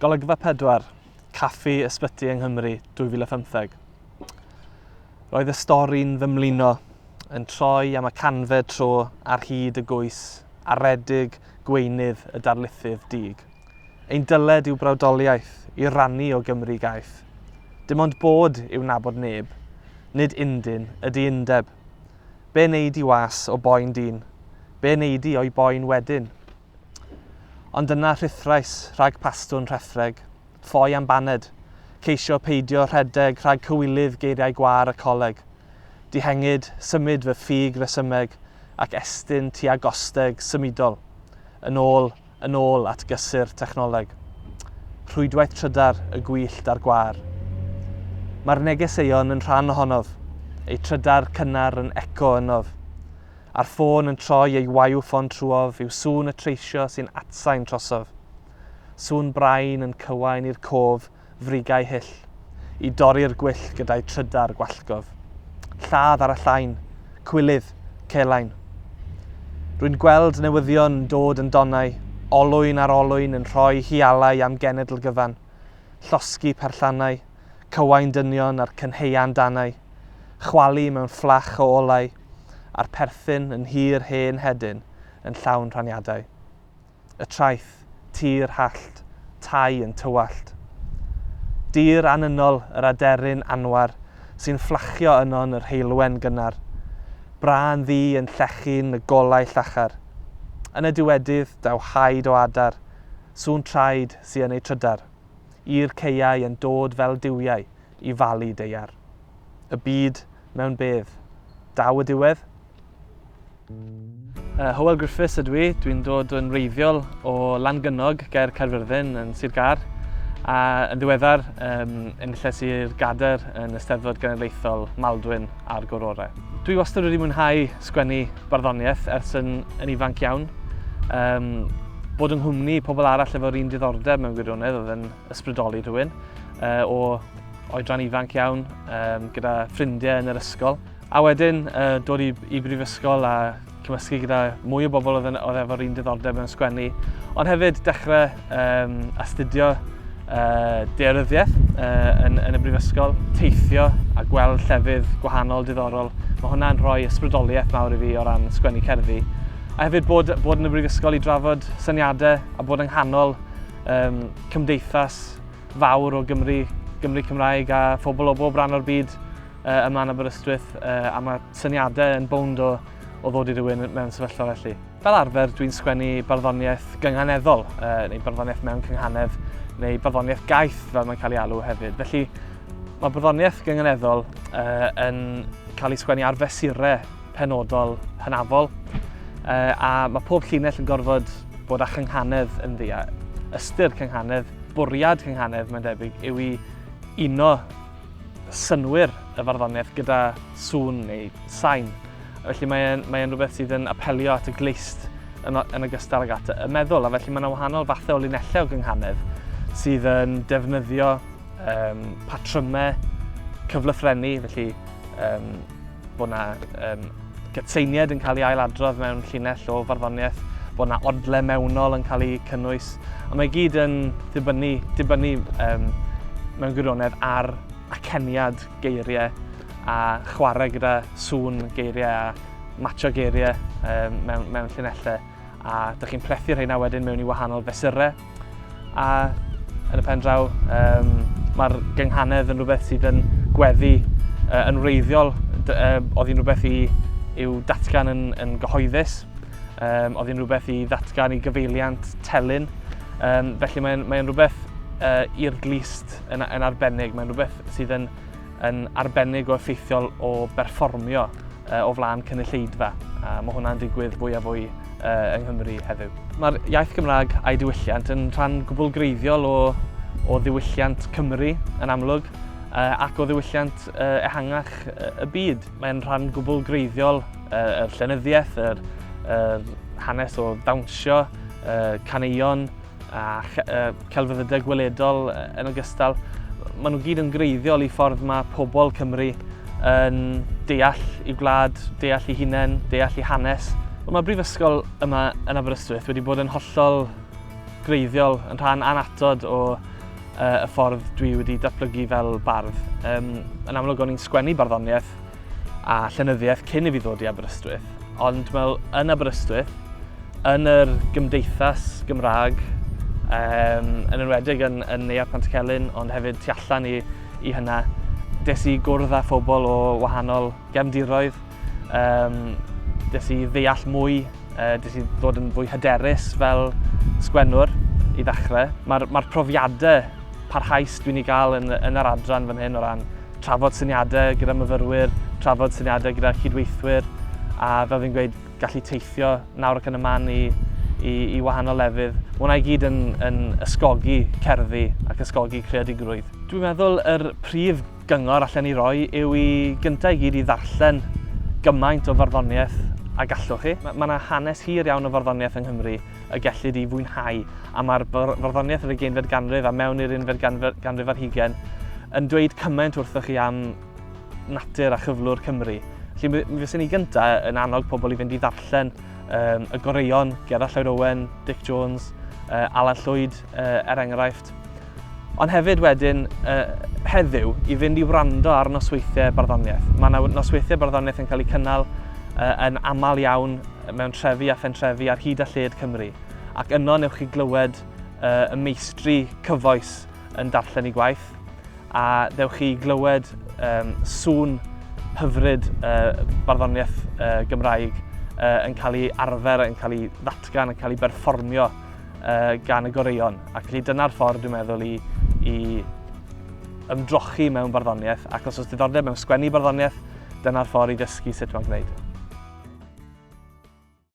Golygfa 4, Caffi Ysbyty yng Nghymru 2015. Roedd y stori'n fy mlino yn troi am y canfed tro ar hyd y gwys, aredig gweinydd y darlithydd dig. Ein dyled yw brawdoliaeth i rannu o Gymru gaeth. Dim ond bod yw nabod neb, nid undyn ydy undeb. Be wneud i was o boen dyn? Be wneud i o'i boen wedyn? Ond yna rhithrais rhag pastwn rhethreg, ffoi am baned, ceisio peidio rhedeg rhag cywilydd geiriau gwar y coleg. Dihengyd symud fy ffug resymeg ac estyn tua gosteg symudol, yn ôl at gysur technoleg. Rhwydwaith trydar y gwyllt a'r gwar. Mae'r negeseuon yn rhan ohonof, ei trydar cynnar yn eco ynof. A'r ffôn yn troi ei waiw ffon trwof yw sŵn y treisio sy'n atsain trosof. Sŵn brain yn cywain i'r cof, frigau hyll, i dorri'r gwyll gyda'i trydar gwallgof. Lladd ar y llain, cwylydd, celain. Rwy'n gweld newyddion dod yn donau, olwyn ar olwyn yn rhoi hialau am genedl gyfan, llosgi perllanau, cywain dynion ar cynheuan danau, chwalu mewn fflach o olau, a'r perthyn yn hir hen hedyn yn llawn rhaniadau. Y traeth, tir hallt, tai yn tywallt. Dir anynol yr aderyn anwar sy'n fflachio yno'n yr heilwen gynnar. Bra'n ddi yn llechu'n y golau llachar. Yn y diwedydd daw haid o adar, sŵn traed sy'n ei trydar. I'r ceiau yn dod fel diwiau i falu deiar. Y byd mewn bedd. Daw y diwedd? Hywel Griffiths ydw i. Dwi'n dod yn wreiddiol o Langynnog, ger Caerfyrddin yn Sir Gar. A yn ddiweddar, enilles i'r Cadair yn Eisteddfod genedlaethol Maldwyn a'r Gororau. Dwi wastad wedi mwynhau sgwennu barddoniaeth ers yn ifanc iawn. Bod yng nghwmni pobl arall efo'r un diddordeb mewn gwirionedd oedd yn ysbrydoli rhywun o oedran ifanc iawn gyda ffrindiau yn yr ysgol. A wedyn dod i Prifysgol a cymysgu gyda mwy o bobl oedd efo'r un diddordeb mewn sgwennu. Ond hefyd dechrau astudio daearyddiaeth yn y Brifysgol, teithio a gweld llefydd gwahanol diddorol. Mae hwnna'n rhoi ysbrydoliaeth mawr i fi o ran sgwennu cerddi. A hefyd bod yn y Brifysgol i drafod syniadau a bod yng nghanol cymdeithas fawr o Gymru Cymraeg a phobl o bob ran o'r byd yma yn Aberystwyth a mae syniadau yn bownd o ddod i rywun mewn sefyllfa felly. Fel arfer dwi'n sgwennu barddoniaeth gynghaneddol, neu barddoniaeth mewn cynghanedd, neu barddoniaeth gaeth fel mae'n cael ei alw hefyd. Felly mae barddoniaeth gynghaneddol yn cael ei sgwennu ar fesurau penodol hynafol a mae pob llinell yn gorfod bod â chynghanedd yn ddi. Ystyr cynghanedd, bwriad cynghanedd mae'n debyg yw i uno synwyr y farddoniaeth gyda sŵn neu sain. Felly mae'n rhywbeth sydd yn apelio at y gleist yn ogystal ag at y meddwl. A felly mae yna wahanol fathau o linellau o gynghanedd sydd yn defnyddio patrymau cyflythrenu. Felly bod yna gytseiniad yn cael ei ailadrodd mewn llinell o farddoniaeth, bod yna odle mewnol yn cael ei cynnwys. A mae gyd yn dibynnu mewn gwirionedd ar aceniad geiriau a chwarae gyda sŵn geiriau a matcho geiriau mewn llinellau. A dych chi'n plethu rheina wedyn mewn i wahanol fesurau. A yn y pen draw, mae'r gynghanedd yn rhywbeth sydd yn gweddu yn wreiddiol. Oedd hi'n rhywbeth i'w datgan yn gyhoeddus. Oedd hi'n rhywbeth i ddatgan i gyfeiliant telyn. Felly mae'n rhywbeth i'r glist yn arbennig. Mae'n rhywbeth sydd yn arbennig o effeithiol o berfformio o flaen cynulleidfa. A mae hwnna'n digwydd fwy a fwy yng Nghymru heddiw. Mae'r iaith Gymraeg a'i diwylliant yn rhan gwbl greiddiol o ddiwylliant Cymru yn amlwg ac o ddiwylliant ehangach y byd. Mae'n rhan gwbl greiddiol yr llenyddiaeth, yr hanes o ddawnsio, caneuon, a celfyddydau gweledol yn ogystal. Maen nhw gyd yn greiddiol i ffordd mae pobl Cymru yn deall i gwlad, deall i hunain, deall i hanes. Mae Brifysgol yma yn Aberystwyth wedi bod yn hollol greiddiol, yn rhan anatod o y ffordd dwi wedi datblygu fel bardd. Yn amlwg o'n i'n sgwennu barddoniaeth a llenyddiaeth cyn i fi ddod i Aberystwyth, ond yn Aberystwyth, yn yr gymdeithas Gymraeg, yn enwedig yn Neuadd Pantycelyn, ond hefyd tu allan i hynna, des i gwrdd â phobl o wahanol gefndiroedd, des i ddeall mwy, des i ddod yn fwy hyderus fel sgwennwr i ddechrau. Mae'r profiadau parhaus dwi'n ei gael yn yr adran fan hyn o ran trafod syniadau gyda myfyrwyr, trafod syniadau gyda cydweithwyr, a fel fi'n gweud, gallu teithio nawr ac yn y man i wahanol lefydd. Mae hwnna i gyd yn ysgogi cerddi ac ysgogi creadigrwydd. Dwi'n meddwl yr prif gyngor allan i roi yw i gyntaf i gyd i ddarllen gymaint o farddoniaeth a gallwch chi. Mae yna hanes hir iawn o farddoniaeth yng Nghymru y gellid i fwynhau, a mae'r farddoniaeth yr 20fed ganrif a mewn i'r 20fed ganrif ar 20 yn dweud cymaint wrthoch chi am natur a chyflwr Cymru. Felly mi fyswn i gyntaf yn annog pobl i fynd i ddarllen y goreion Gerald Llywr Owen, Dick Jones, Alan Llwyd enghraifft. Ond hefyd wedyn, heddiw, i fynd i wrando ar nosweithiau barddoniaeth. Mae yna nosweithiau barddoniaeth yn cael eu cynnal yn aml iawn mewn trefi a phentrefi ar hyd a lled Cymru. Ac yno newch chi glywed y meistri cyfoes yn darllen ei gwaith, a ddewch chi glywed sŵn hyfryd barddoniaeth Gymraeg yn cael ei arfer, yn cael ei ddatgan, yn cael ei berfformio gan y goreion. Ac dyna'r ffordd dwi'n meddwl i ymdrochi mewn barddoniaeth, ac os oes diddordeb mewn sgwennu barddoniaeth, dyna'r ffordd i ddysgu sut mae'n gwneud.